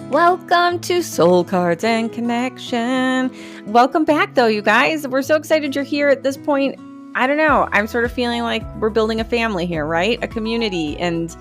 Welcome to Soul Cards and Connection. Welcome back, though, you guys. We're so excited you're here at this point. I don't know. I'm sort of feeling like we're building a family here, right? A community. And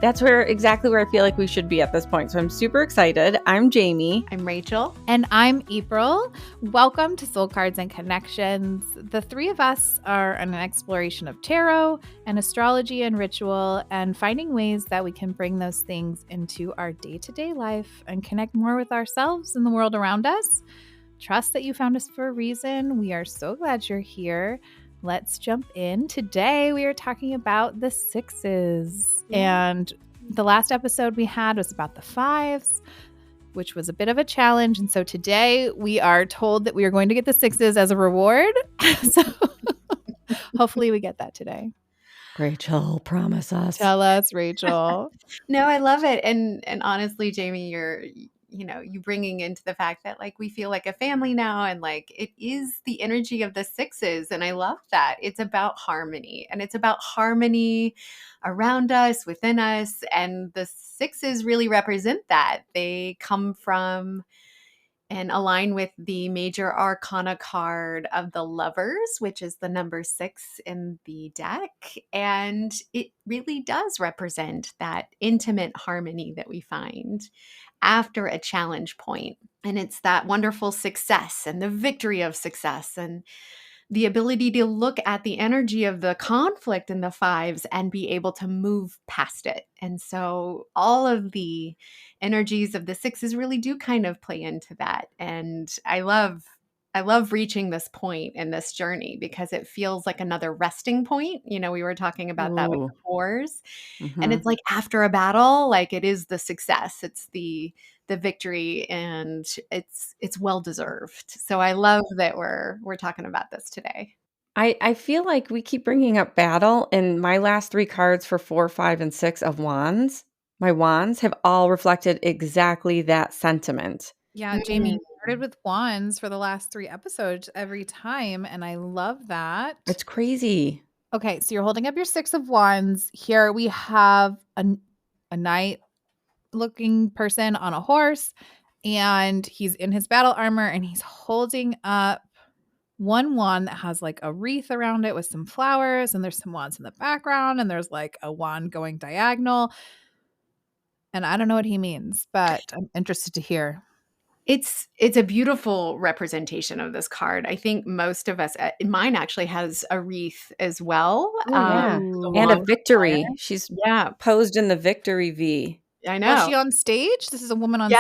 that's exactly where I feel like we should be at this point. So I'm super excited. I'm Jamie. I'm Rachel. And I'm April. Welcome to Soul Cards and Connections. The three of us are an exploration of tarot and astrology and ritual and finding ways that we can bring those things into our day-to-day life and connect more with ourselves and the world around us. Trust that you found us for a reason. We are so glad you're here. Let's jump in. Today, we are talking about the sixes. And the last episode we had was about the fives, which was a bit of a challenge. And so today we are told that we are going to get the sixes as a reward. So hopefully we get that today. Rachel, promise us. Tell us, Rachel. No, I love it. And honestly, Jamie, you bringing into the fact that like we feel like a family now, and like it is the energy of the sixes. And I love that. It's about harmony, and it's about harmony around us, within us. And the sixes really represent that. They come from and align with the major arcana card of the Lovers, which is the number 6 in the deck. And it really does represent that intimate harmony that we find after a challenge point. And it's that wonderful success and the victory of success and the ability to look at the energy of the conflict in the fives and be able to move past it. And so all of the energies of the sixes really do kind of play into that. And I love reaching this point in this journey because it feels like another resting point. You know, we were talking about that with the fours. Mm-hmm. And it's like after a battle, like it is the success. It's the victory, and it's well deserved. So I love that we're talking about this today. I feel like we keep bringing up battle, and my last 3 cards for 4, 5, and 6 of wands, my wands have all reflected exactly that sentiment. Yeah, Jamie, you started with wands for the last 3 episodes every time, and I love that. It's crazy. Okay, so you're holding up your 6 of wands. Here we have a knight looking person on a horse, and he's in his battle armor, and he's holding up one wand that has like a wreath around it with some flowers, and there's some wands in the background, and there's like a wand going diagonal. And I don't know what he means, but I'm interested to hear. It's a beautiful representation of this card. I think most of us, mine actually has a wreath as well. And a victory. Fire. She's posed in the victory V. I know. Was she on stage? This is a woman on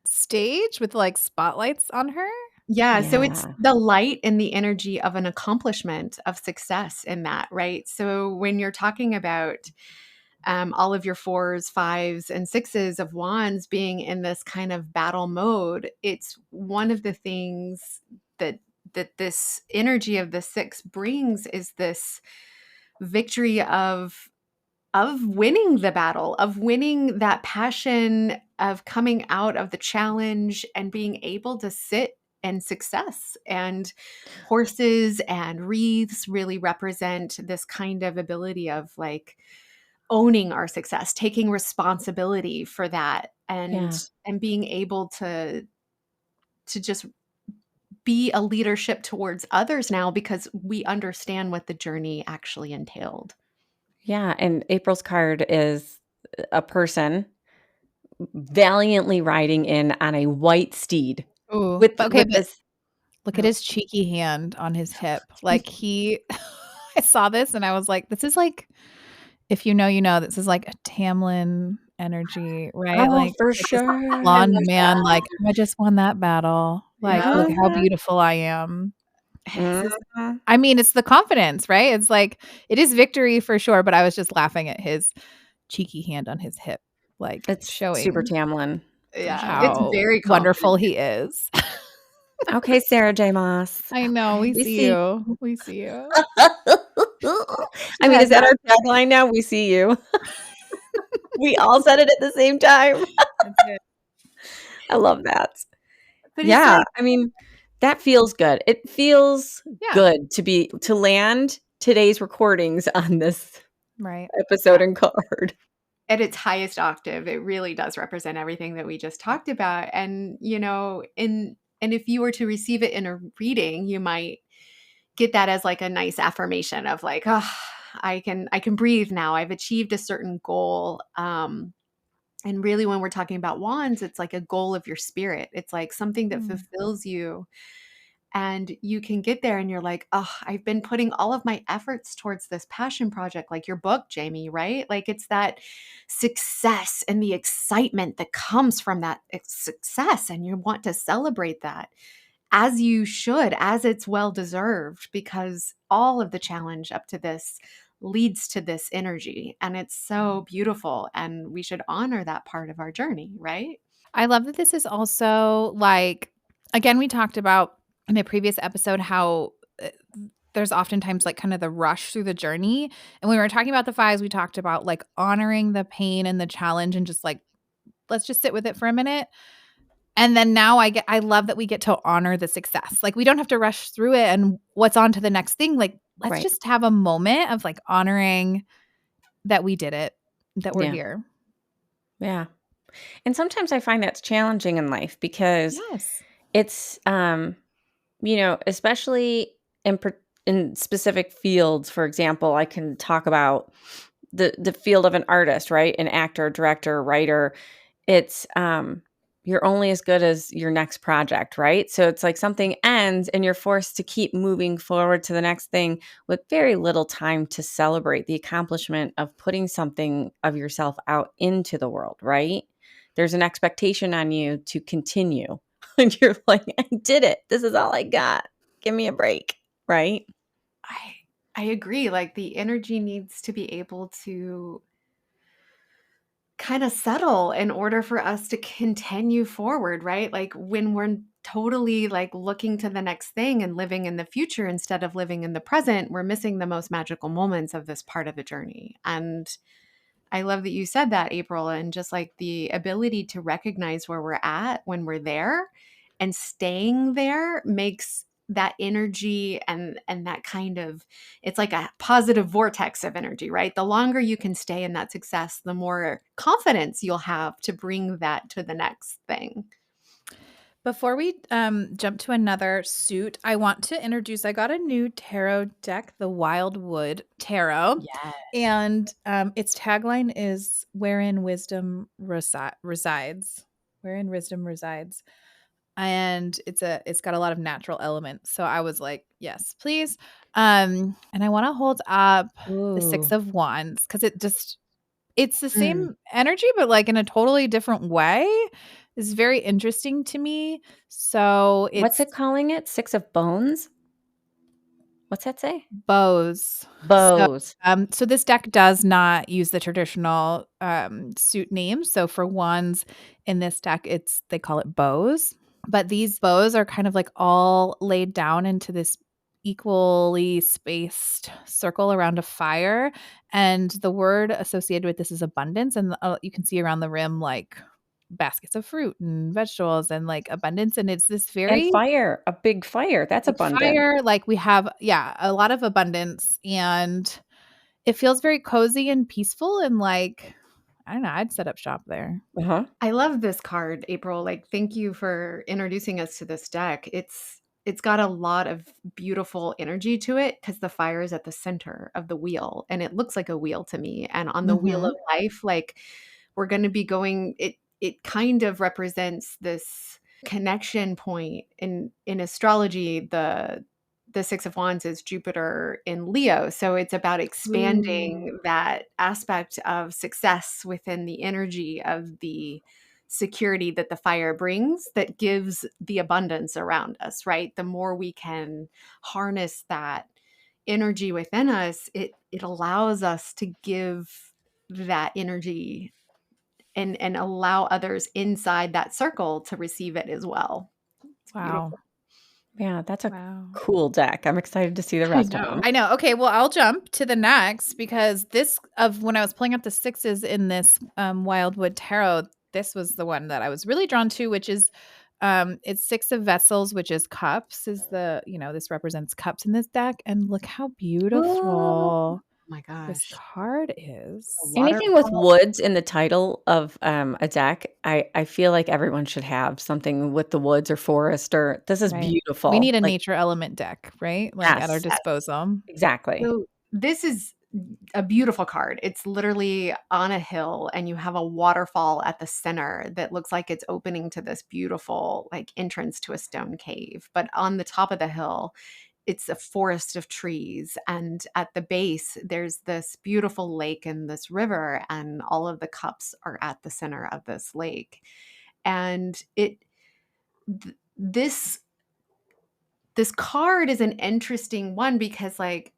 stage with like spotlights on her? Yeah. So it's the light and the energy of an accomplishment of success in that, right? So when you're talking about all of your 4s, 5s, and 6s of wands being in this kind of battle mode, it's one of the things that this energy of the 6 brings is this victory of winning the battle, of winning that passion, of coming out of the challenge and being able to sit in success. And horses and wreaths really represent this kind of ability of like owning our success, taking responsibility for that, and being able to just be a leadership towards others now because we understand what the journey actually entailed. Yeah, and April's card is a person valiantly riding in on a white steed. Ooh, with this. Look at his cheeky hand on his hip. Like I saw this and I was like, this is like, if you know, this is like a Tamlin energy, right? Oh, like for sure. Blonde man, like I just won that battle. Like, look how beautiful I am. Mm-hmm. I mean, it's the confidence, right? It's like, it is victory for sure, but I was just laughing at his cheeky hand on his hip. Like, it's showing super Tamlin. Yeah, how it's very wonderful he is. Okay, Sarah J. Moss. I know, we see you. We see you. I mean, is that our tagline now? We see you. We all said it at the same time. That's it. I love that. But yeah, I mean, that feels good. It feels good to land today's recordings on this episode and card. at its highest octave, it really does represent everything that we just talked about. And, and if you were to receive it in a reading, you might get that as like a nice affirmation of like, oh, I can breathe now. I've achieved a certain goal. And really, when we're talking about wands, it's like a goal of your spirit. It's like something that fulfills you. And you can get there and you're like, oh, I've been putting all of my efforts towards this passion project, like your book, Jamie, right? Like it's that success and the excitement that comes from that success. And you want to celebrate that as you should, as it's well deserved, because all of the challenge up to this leads to this energy. And it's so beautiful. And we should honor that part of our journey, right? I love that this is also like, again, we talked about in a previous episode how there's oftentimes like kind of the rush through the journey. And when we were talking about the fives, we talked about like honoring the pain and the challenge and just like, let's just sit with it for a minute. And then now I love that we get to honor the success. Like we don't have to rush through it and what's on to the next thing. Like let's Right. just have a moment of like honoring that we did it, that we're here. Yeah. And sometimes I find that's challenging in life because Yes. it's, especially in specific fields. For example, I can talk about the field of an artist, right? An actor, director, writer. It's, you're only as good as your next project, right? So it's like something ends and you're forced to keep moving forward to the next thing with very little time to celebrate the accomplishment of putting something of yourself out into the world, right? There's an expectation on you to continue. And you're like, I did it. This is all I got. Give me a break, right? I agree. Like the energy needs to be able to kind of settle in order for us to continue forward, right? Like when we're totally like looking to the next thing and living in the future instead of living in the present, we're missing the most magical moments of this part of the journey. And I love that you said that, April, and just like the ability to recognize where we're at when we're there and staying there makes that energy and that kind of, it's like a positive vortex of energy, right? The longer you can stay in that success, the more confidence you'll have to bring that to the next thing. Before we jump to another suit, I want to introduce, I got a new tarot deck, the Wildwood Tarot. Yeah. And its tagline is wherein wisdom resides. Wherein wisdom resides. And it's got a lot of natural elements. So I was like, yes, please. And I want to hold up the Six Ooh. of Wands because it's the same energy, but like in a totally different way. It's very interesting to me. So What's it calling it? Six of Bones? What's that say? bows. Bows. So this deck does not use the traditional suit names. So for wands in this deck, they call it bows. But these bows are kind of like all laid down into this equally spaced circle around a fire. And the word associated with this is abundance. And you can see around the rim like baskets of fruit and vegetables and like abundance. And it's this very And fire, a big fire. That's like abundant. fire. Like we have, a lot of abundance. And it feels very cozy and peaceful and like, I don't know, I'd set up shop there. Uh-huh. I love this card, April. Like, thank you for introducing us to this deck. It's got a lot of beautiful energy to it because the fire is at the center of the wheel and it looks like a wheel to me. And on the wheel of life, like we're going to be going, it kind of represents this connection point in astrology. The Six of Wands is Jupiter in Leo. So it's about expanding that aspect of success within the energy of the security that the fire brings that gives the abundance around us, right? The more we can harness that energy within us, it allows us to give that energy and allow others inside that circle to receive it as well. It's beautiful. Yeah, that's a cool deck. I'm excited to see the rest of them. I know. Okay, well, I'll jump to the next because when I was pulling up the sixes in this Wildwood Tarot, this was the one that I was really drawn to, which is it's Six of Vessels, which is cups. This represents cups in this deck, and look how beautiful. my this gosh. card is. A Anything with waterfall. woods in the title of a deck, I feel like everyone should have something with the woods or forest or this is Right. We beautiful. need a Like, nature element deck, right? Like at our yes, Yes. disposal. exactly. So this is a beautiful card. It's literally on a hill and you have a waterfall at the center that looks like it's opening to this beautiful like entrance to a stone cave. But on the top of the hill, it's a forest of trees, and at the base there's this beautiful lake and this river, and all of the cups are at the center of this lake. And this this card is an interesting one because like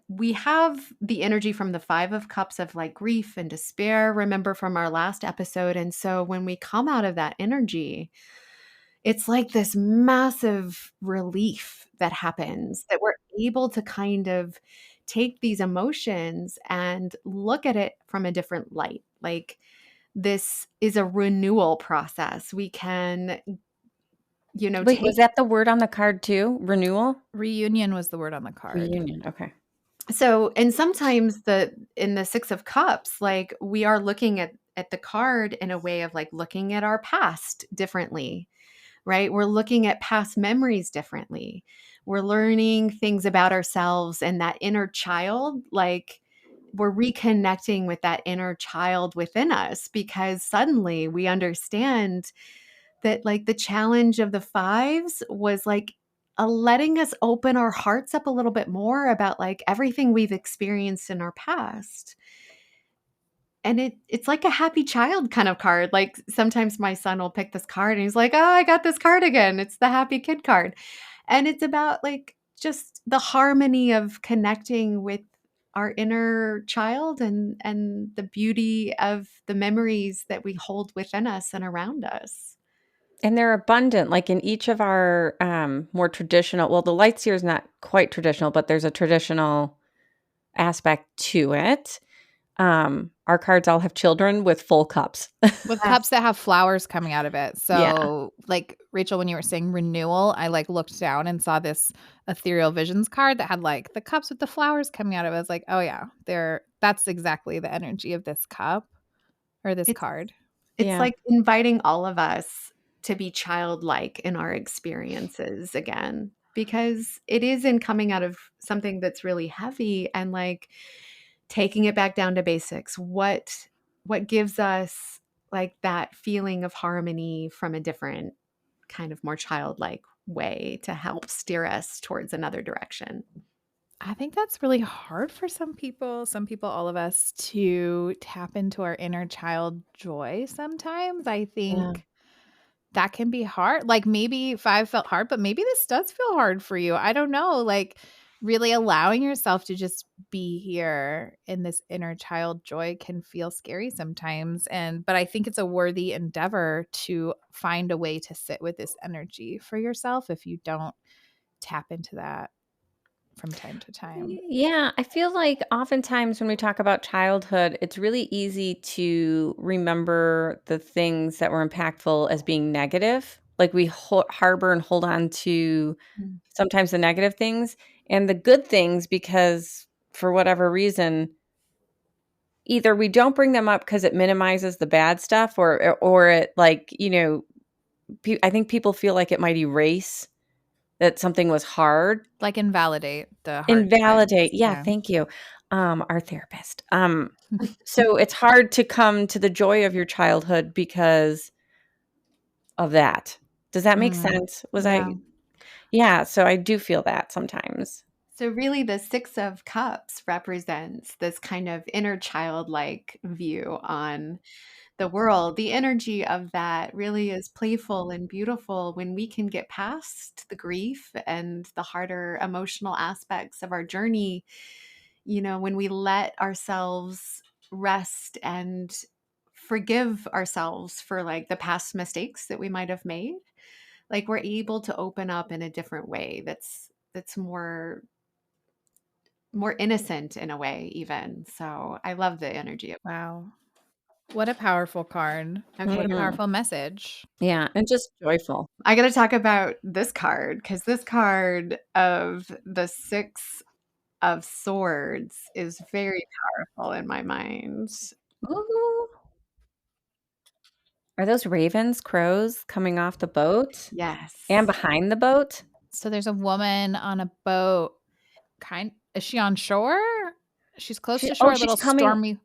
we have the energy from the 5 of cups of like grief and despair, remember from our last episode. And so when we come out of that energy, it's like this massive relief that happens, that we're able to kind of take these emotions and look at it from a different light. Like this is a renewal process. We can, Wait, was take. that the word on the card too? Renewal? Reunion was the word on the card. Reunion. Okay. So, and sometimes in the 6 of cups, like we are looking at the card in a way of like looking at our past differently, right? We're looking at past memories differently. We're learning things about ourselves and that inner child, like we're reconnecting with that inner child within us because suddenly we understand that like the challenge of the 5s was like letting us open our hearts up a little bit more about like everything we've experienced in our past. And it's like a happy child kind of card. Like sometimes my son will pick this card and he's like, "Oh, I got this card again. It's the happy kid card." And it's about like just the harmony of connecting with our inner child and the beauty of the memories that we hold within us and around us. And they're abundant, like in each of our more traditional, well, the light seer is not quite traditional, but there's a traditional aspect to it. Our cards all have children with full cups. With Yes. cups that have flowers coming out of it. Yeah. So, like Rachel, when you were saying renewal, I like looked down and saw this ethereal visions card that had like the cups with the flowers coming out of it. I was like, oh yeah, that's exactly the energy of this cup or this It's card. it's Yeah. like inviting all of us to be childlike in our experiences again, because it is in coming out of something that's really heavy and like taking it back down to basics. What gives us like that feeling of harmony from a different kind of more childlike way to help steer us towards another direction. I think that's really hard for some people, all of us, to tap into our inner child joy sometimes. I Yeah. think that can be hard. Like maybe 5 felt hard, but maybe this does feel hard for you. I don't know. Like really allowing yourself to just be here in this inner child joy can feel scary sometimes. But I think it's a worthy endeavor to find a way to sit with this energy for yourself if you don't tap into that from time to time. Yeah, I feel like oftentimes when we talk about childhood, it's really easy to remember the things that were impactful as being negative. Like we harbor and hold on to Mm. sometimes the negative things and the good things because for whatever reason, either we don't bring them up because it minimizes the bad stuff or it like, I think people feel like it might erase that something was hard. Like invalidate the hard times. Invalidate. Yeah, Yeah. thank you. Our therapist. So it's hard to come to the joy of your childhood because of that. Does that make Mm, sense? yeah. Yeah, so I do feel that sometimes. So really the 6 of cups represents this kind of inner childlike view on the world. The energy of that really is playful and beautiful when we can get past the grief and the harder emotional aspects of our journey. When we let ourselves rest and forgive ourselves for like the past mistakes that we might have made, like we're able to open up in a different way that's more innocent in a way even. So I love the energy of. Wow. What a powerful card. Okay, What a Mhm. powerful message. Yeah, and just joyful. I got to talk about this card because this card of the 6 of Swords is very powerful in my mind. Ooh. Are those ravens, crows coming off the boat Yes. and behind the boat? So there's a woman on a boat. Is she on shore? She's close to shore, a She's little coming. stormy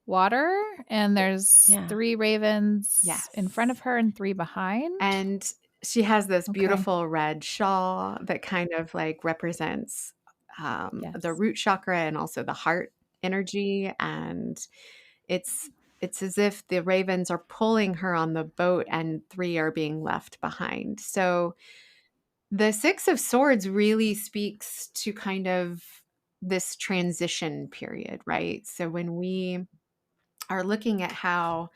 water, and there's Yeah. 3 ravens Yes. in front of her and 3 behind. And she has this Okay. beautiful red shawl that kind of like represents Yes. the root chakra and also the heart energy. And it's as if the ravens are pulling her on the boat and 3 are being left behind. So the Six of Swords really speaks to kind of this transition period, right? So when we are looking at how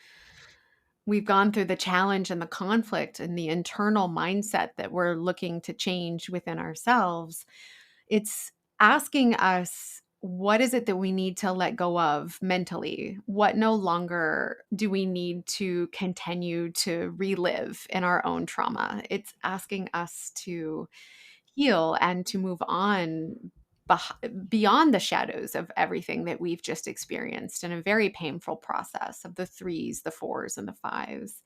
we've gone through the challenge and the conflict and the internal mindset that we're looking to change within ourselves, it's asking us, what is it that we need to let go of mentally? What no longer do we need to continue to relive in our own trauma? It's asking us to heal and to move on beyond the shadows of everything that we've just experienced in a very painful process of the 3s, the 4s, and the 5s.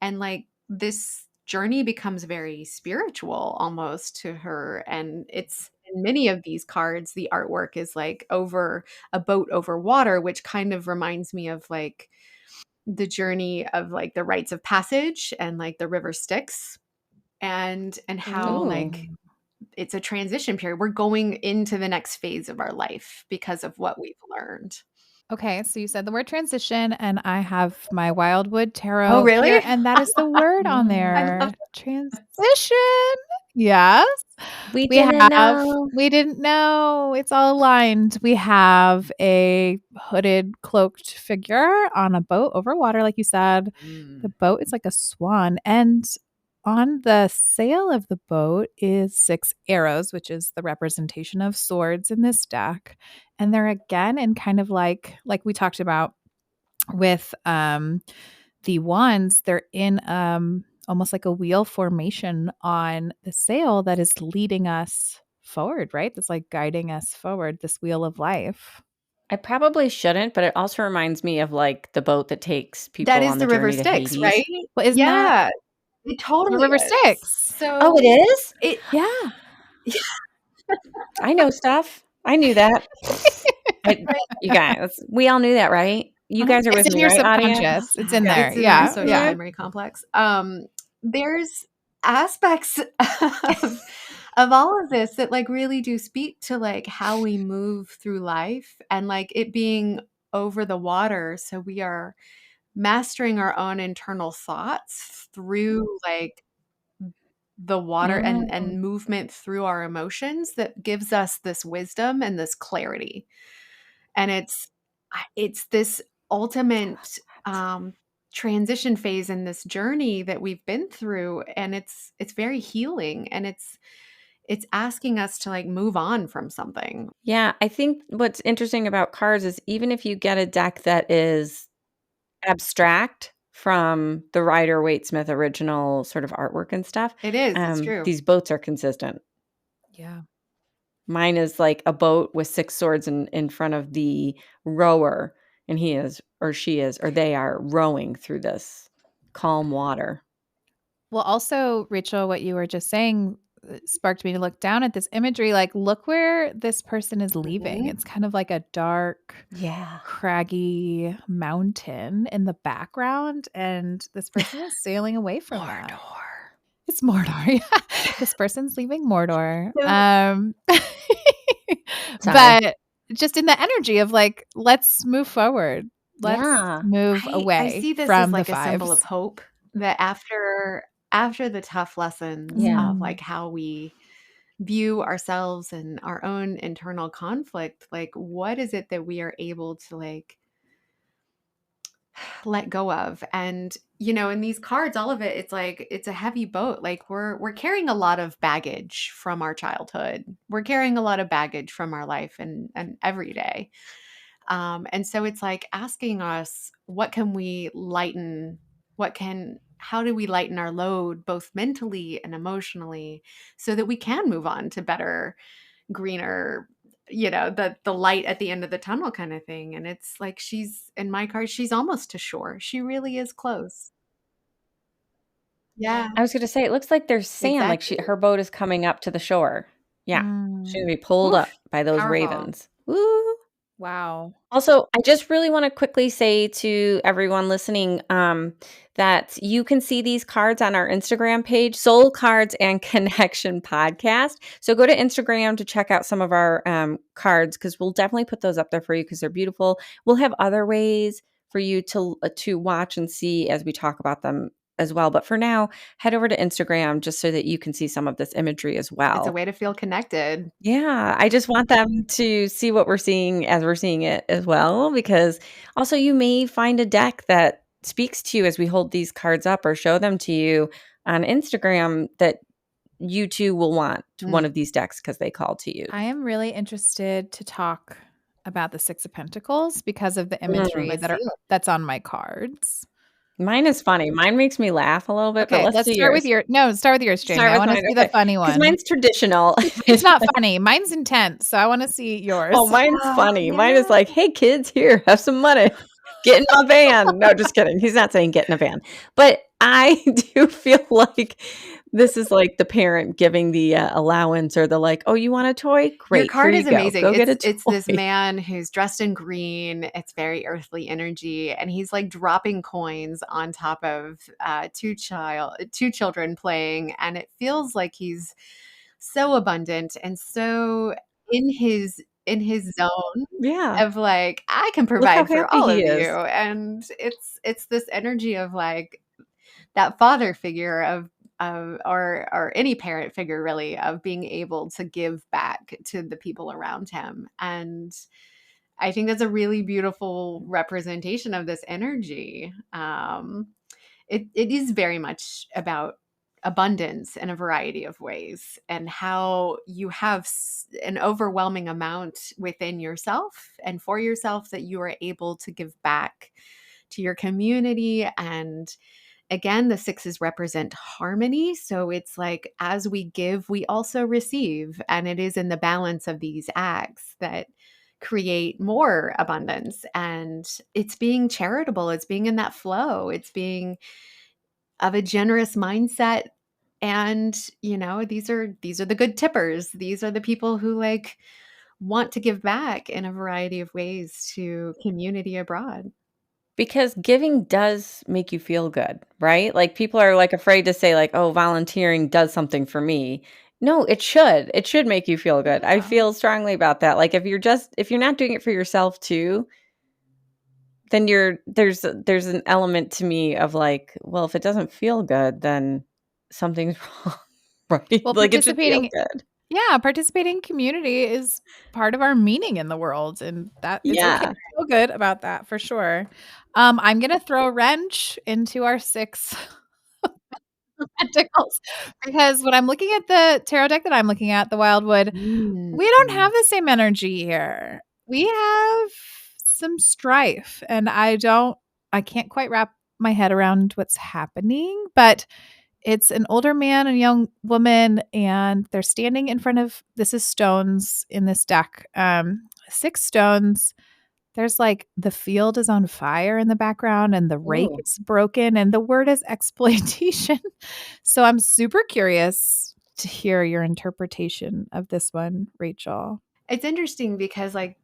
And like this journey becomes very spiritual almost to her. And it's in many of these cards, the artwork is like over a boat over water, which kind of reminds me of like the journey of like the rites of passage and like the river Styx and how like Ooh. it's a transition period. We're going into the next phase of our life because of what we've learned. Okay, so you said the word transition, and I have my Wildwood Tarot Oh, really? here, and that is the word on I love there. Transition. Yes. We didn't know. We didn't know. It's all aligned. We have a hooded, cloaked figure on a boat over water, like you said. The boat is like a swan. And on the sail of the boat is 6 arrows, which is the representation of swords in this deck. And they're again in kind of like we talked about with the wands, they're in almost like a wheel formation on the sail that is leading us forward, right? That's like guiding us forward, this wheel of life. I probably shouldn't, but it also reminds me of like the boat that takes people That is on the the river journey to Styx, Hades. right? Well, isn't that It the totally river is. Styx? So Oh, it is? it Yeah. I know stuff. I knew that. You guys, we all knew that, right? You guys are It's with in me, your right, audience? subconscious. It's in Yeah, there. it's in our Yeah. social Yeah. memory complex. There's aspects of all of this that like really do speak to like how we move through life and like it being over the water. So we are mastering our own internal thoughts through like the water Mm. and movement through our emotions that gives us this wisdom and this clarity. And it's this ultimate transition phase in this journey that we've been through, and it's very healing, and it's asking us to like move on from something. Yeah, I think what's interesting about cards is even if you get a deck that is abstract from the Rider-Waite-Smith original sort of artwork and stuff, It is, it's true. these boats are consistent. Yeah. Mine is like a boat with 6 swords in front of the rower, and he is or she is or they are rowing through this calm water. Well, also, Rachel, what you were just saying sparked me to look down at this imagery. Like, look where this person is leaving. Mhm. It's kind of like a dark, Yeah. craggy mountain in the background, and this person is sailing away from that. It's Mordor. Yeah. This person's leaving Mordor. Sorry. But just in the energy of like, let's move forward. Let's Yeah. move I away see this from as like the a fives. symbol of hope that after the tough lessons Yeah. of like how we view ourselves and our own internal conflict, like what is it that we are able to like let go of? And you know, in these cards, all of it, it's like it's a heavy boat. Like we're carrying a lot of baggage from our childhood. We're carrying a lot of baggage from our life and every day. And so it's like asking us, what can we lighten? How do we lighten our load, both mentally and emotionally, so that we can move on to better, greener, the light at the end of the tunnel kind of thing. And it's like she's in my card, she's almost to shore. She really is close. Yeah, I was gonna say, it looks like there's sand, like exactly. her boat is coming up to the shore. Yeah, she's Mm, gonna be pulled up Oof, by those powerful. ravens. Woo! wow. Also, I just really wanna quickly say to everyone listening, that you can see these cards on our Instagram page, Soul Cards and Connection Podcast. So go to Instagram to check out some of our, cards, because 'cause we'll definitely put those up there for you because 'cause they're beautiful. We'll have other ways for you to watch and see as we talk about them as well, but for now, head over to Instagram just so that you can see some of this imagery as It's a well. way to feel connected. Yeah, I just want them to see what we're seeing as we're seeing it as well, because also you may find a deck that speaks to you as we hold these cards up or show them to you on Instagram that you too will want one Mm. of these decks because they call to you. I am really interested to talk about the Six of Pentacles because of the Mm. imagery Let's see it. that's on my cards. Mine is funny. Mine makes me laugh a little bit, but Okay, let's let's do start with yours. start with yours, Jamie. Start I with want to mine, see the okay? funny Because one. mine's traditional. It's not funny. Mine's intense, so I want to see yours. Oh, mine's Oh, funny. Mine is yeah. like, "Hey, kids, here, have some money. Get in my van." No, just kidding. He's not saying get in a van. But I do feel like this is like the parent giving the, allowance or the like, "Oh, you want a toy? Your Great, here card you is go. amazing. Go get a It's this toy." man who's dressed in green. It's very earthly energy, and he's like dropping coins on top of two children playing, and it feels like he's so abundant and so in his zone Yeah. of like, I can Look how provide for happy all he of you. is. And it's this energy of like that father figure or any parent figure really of being able to give back to the people around him. And I think that's a really beautiful representation of this energy. It is very much about abundance in a variety of ways, and how you have an overwhelming amount within yourself and for yourself that you are able to give back to your community. And again, the sixes represent harmony. So it's like as we give, we also receive. And it is in the balance of these acts that create more abundance. And it's being charitable, it's being in that flow, it's being of a generous mindset. And these are the good tippers. These are the people who like want to give back in a variety of ways to community abroad. Because giving does make you feel good, right? Like, people are, like, afraid to say, like, "Oh, volunteering does something for me." No, it should. It should make you feel good. I Yeah. feel strongly about that. Like, if you're not doing it for yourself too, then there's an element to me of, like, well, if it doesn't feel good, then something's wrong, right? Well, Like, it should feel good. participating in community is part of our meaning in the world, and that it's okay Yeah. to feel good about that for sure. I'm gonna throw a wrench into our six pentacles because when I'm looking at the tarot deck that I'm looking at, the Wildwood, Mm. we don't have the same energy here. We have some strife, and I can't quite wrap my head around what's happening, but it's an older man and a young woman, and they're standing in front of this is stones in this deck. Six stones. There's like the field is on fire in the background and the rake Ooh. is broken and the word is exploitation. So I'm super curious to hear your interpretation of this one, Rachel. It's interesting because like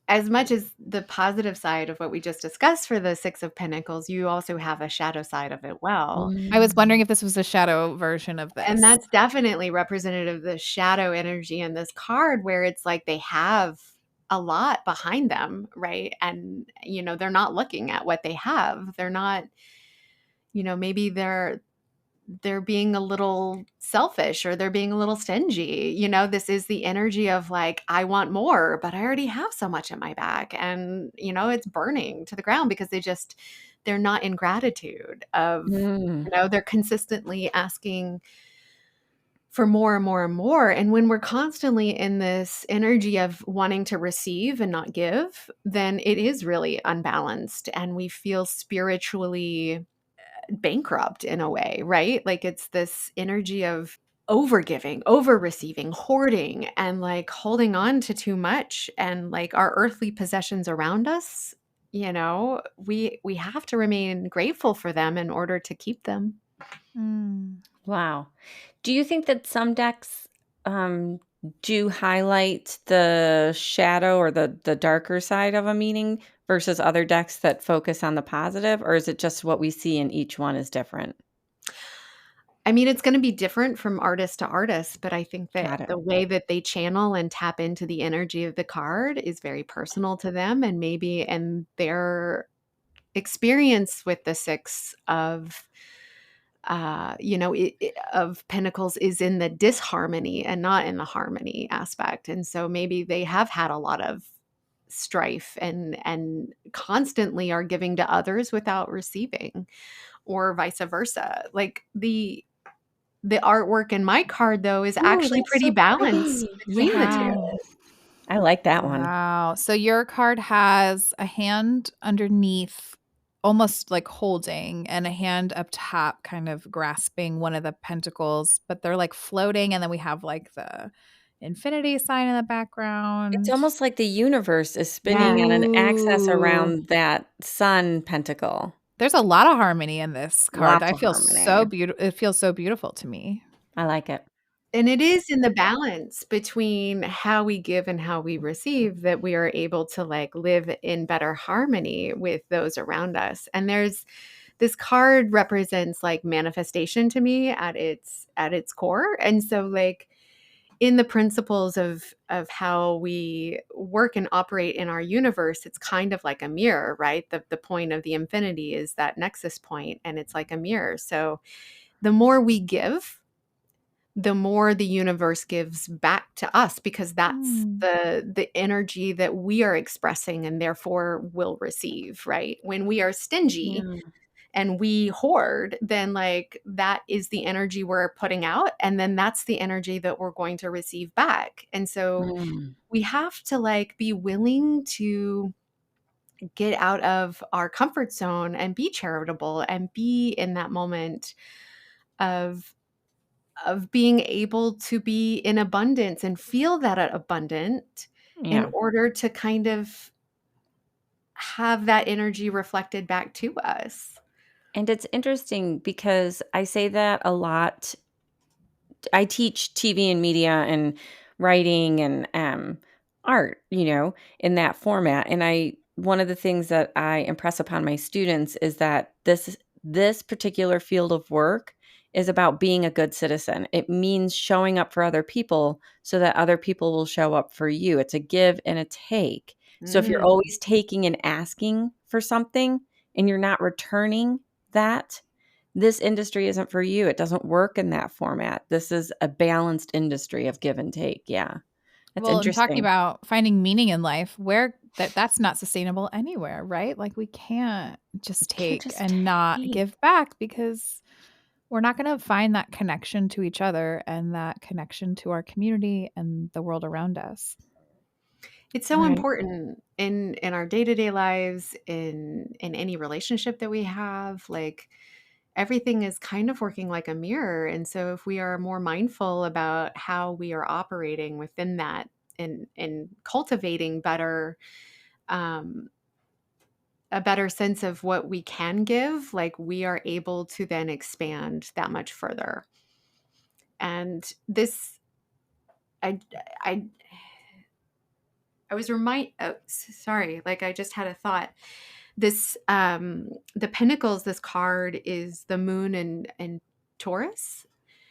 as much as the positive side of what we just discussed for the Six of Pentacles, you also have a shadow side of it well. I was wondering Mm. if this was a shadow version of this. And that's definitely representative of the shadow energy in this card, where it's like they have a lot behind them, right? And, they're not looking at what they have. They're not, maybe they're being a little selfish or they're being a little stingy. This is the energy of like, I want more, but I already have so much in my back. And, it's burning to the ground because they're not in gratitude of, Mm. they're consistently asking for more and more and more. And when we're constantly in this energy of wanting to receive and not give, then it is really unbalanced and we feel spiritually bankrupt in a way, right? Like it's this energy of overgiving, over receiving, hoarding, and like holding on to too much, and like our earthly possessions around us, we have to remain grateful for them in order to keep them. Mm. Wow. Do you think that some decks um, do highlight the shadow or the darker side of a meaning versus other decks that focus on the positive, or is it just what we see in each one is different? I mean, it's gonna be different from artist to artist, but I think that Got it. the way that they channel and tap into the energy of the card is very personal to them, and their experience with the 6 of, of Pentacles is in the disharmony and not in the harmony aspect, and so maybe they have had a lot of strife and constantly are giving to others without receiving, or vice versa. Like, the artwork in my card, though, is Ooh, actually that's pretty so balanced pretty. between the 2. Wow. I like that one. Wow. So your card has a hand underneath, almost like holding, and a hand up top, kind of grasping one of the pentacles, but they're like floating. And then we have like the infinity sign in the It's background. almost like the universe is spinning Yeah. on an axis Ooh. around that sun pentacle. There's a lot of harmony in this card. Lots I of feel harmony. so beautiful. It feels so beautiful to me. I like it. And it is in the balance between how we give and how we receive that we are able to, like, live in better harmony with those around us. And this card represents, like, manifestation to me at its core. And so, like, in the principles of how we work and operate in our universe, it's kind of like a mirror, right? The point of the infinity is that nexus point, and it's like a mirror. So the more we give, the more the universe gives back to us, because that's Mm. the energy that we are expressing and therefore will receive, right? When we are stingy Yeah. and we hoard, then like that is the energy we're putting out, and then that's the energy that we're going to receive back. And so Mm. we have to like be willing to get out of our comfort zone and be charitable and be in that moment of being able to be in abundance and feel that abundant in Yeah. order to kind of have that energy reflected back to us. And it's interesting because I say that a lot. I teach TV and media and writing and art, in that format. And one of the things that I impress upon my students is that this particular field of work is about being a good citizen. It means showing up for other people so that other people will show up for you. It's a give and a take. So if you're Mm. always taking and asking for something and you're not returning that, this industry isn't for you. It doesn't work in that format. This is a balanced industry of give and take. Yeah. That's Well, and talking interesting. about finding meaning in life, where that's not sustainable anywhere, right? Like we can't just Can't take just and not take. give back because we're not going to find that connection to each other and that connection to our community and the world around us. It's so Right. important in our day-to-day lives, in any relationship that we have. Like, everything is kind of working like a mirror. And so if we are more mindful about how we are operating within that, and cultivating um, a better sense of what we can give, like we are able to then expand that much further. And this, I, I, I was sorry, like I just had a thought. This, the Pentacles, this card is the moon and Taurus.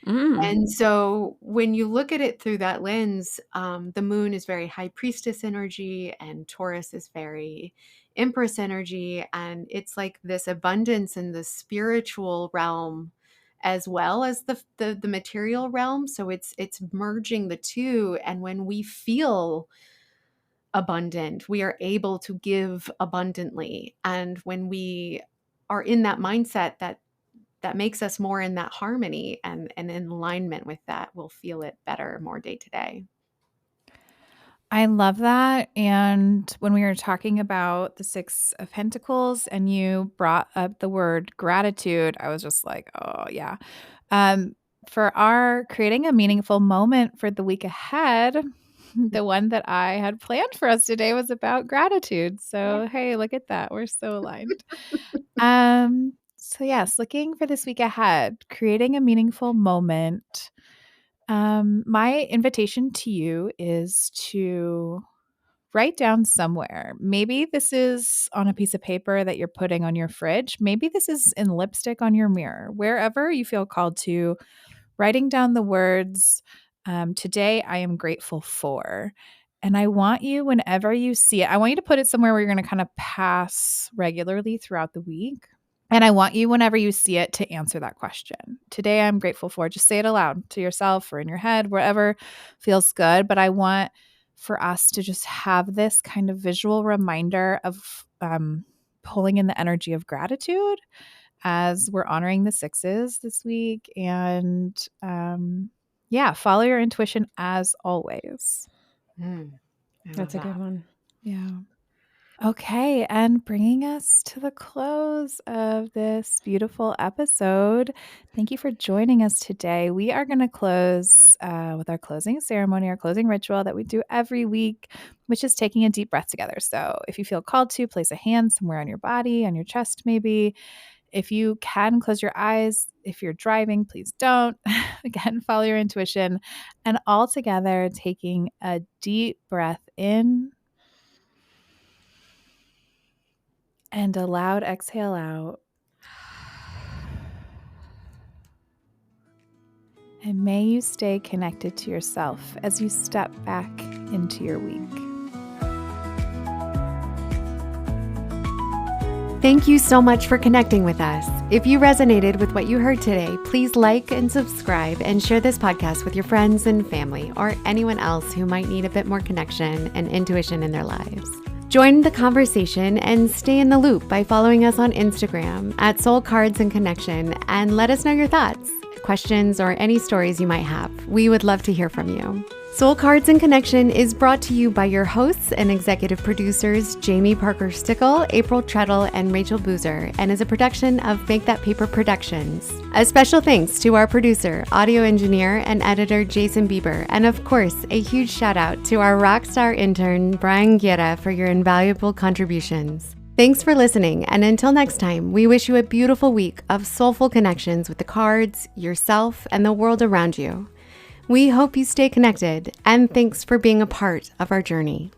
Mm. And so when you look at it through that lens, the moon is very high priestess energy, and Taurus is very empress energy. And it's like this abundance in the spiritual realm as well as the material realm. So it's merging the two. And when we feel abundant, we are able to give abundantly. And when we are in that mindset, that makes us more in that harmony and in alignment with that, we'll feel it better more day to day. I love that. And when we were talking about the Six of Pentacles and you brought up the word gratitude, I was just like, oh, yeah. for our creating a meaningful moment for the week ahead, the one that I had planned for us today was about gratitude. So, hey, look at that. We're so aligned. So yes, looking for this week ahead, creating a meaningful moment. My invitation to you is to write down somewhere. Maybe this is on a piece of paper that you're putting on your fridge. Maybe this is in lipstick on your mirror. Wherever you feel called to, writing down the words, today I am grateful for. And I want you, whenever you see it, I want you to put it somewhere where you're going to kind of pass regularly throughout the week. And I want you, whenever you see it, to answer that question. Today I'm grateful for. Just say it aloud to yourself or in your head, wherever feels good. But I want for us to just have this kind of visual reminder of pulling in the energy of gratitude as we're honoring the sixes this week. And follow your intuition as always. That's a good one. Yeah. Okay, and bringing us to the close of this beautiful episode. Thank you for joining us today. We are going to close with our closing ceremony, our closing ritual that we do every week, which is taking a deep breath together. So if you feel called to, place a hand somewhere on your body, on your chest maybe. If you can, close your eyes. If you're driving, please don't. Again, follow your intuition. And all together, taking a deep breath in and a loud exhale out. And may you stay connected to yourself as you step back into your week. Thank you so much for connecting with us. If you resonated with what you heard today, please like and subscribe and share this podcast with your friends and family or anyone else who might need a bit more connection and intuition in their lives. Join the conversation and stay in the loop by following us on Instagram at Soul Cards and Connection, and let us know your thoughts, questions, or any stories you might have. We would love to hear from you. Soul Cards and Connection is brought to you by your hosts and executive producers, Jamie Parker Stickle, April Treadle, and Rachel Boozer, and is a production of Make That Paper Productions. A special thanks to our producer, audio engineer, and editor, Jason Bieber, and of course, a huge shout out to our rock star intern, Brian Guerra, for your invaluable contributions. Thanks for listening, and until next time, we wish you a beautiful week of soulful connections with the cards, yourself, and the world around you. We hope you stay connected, and thanks for being a part of our journey.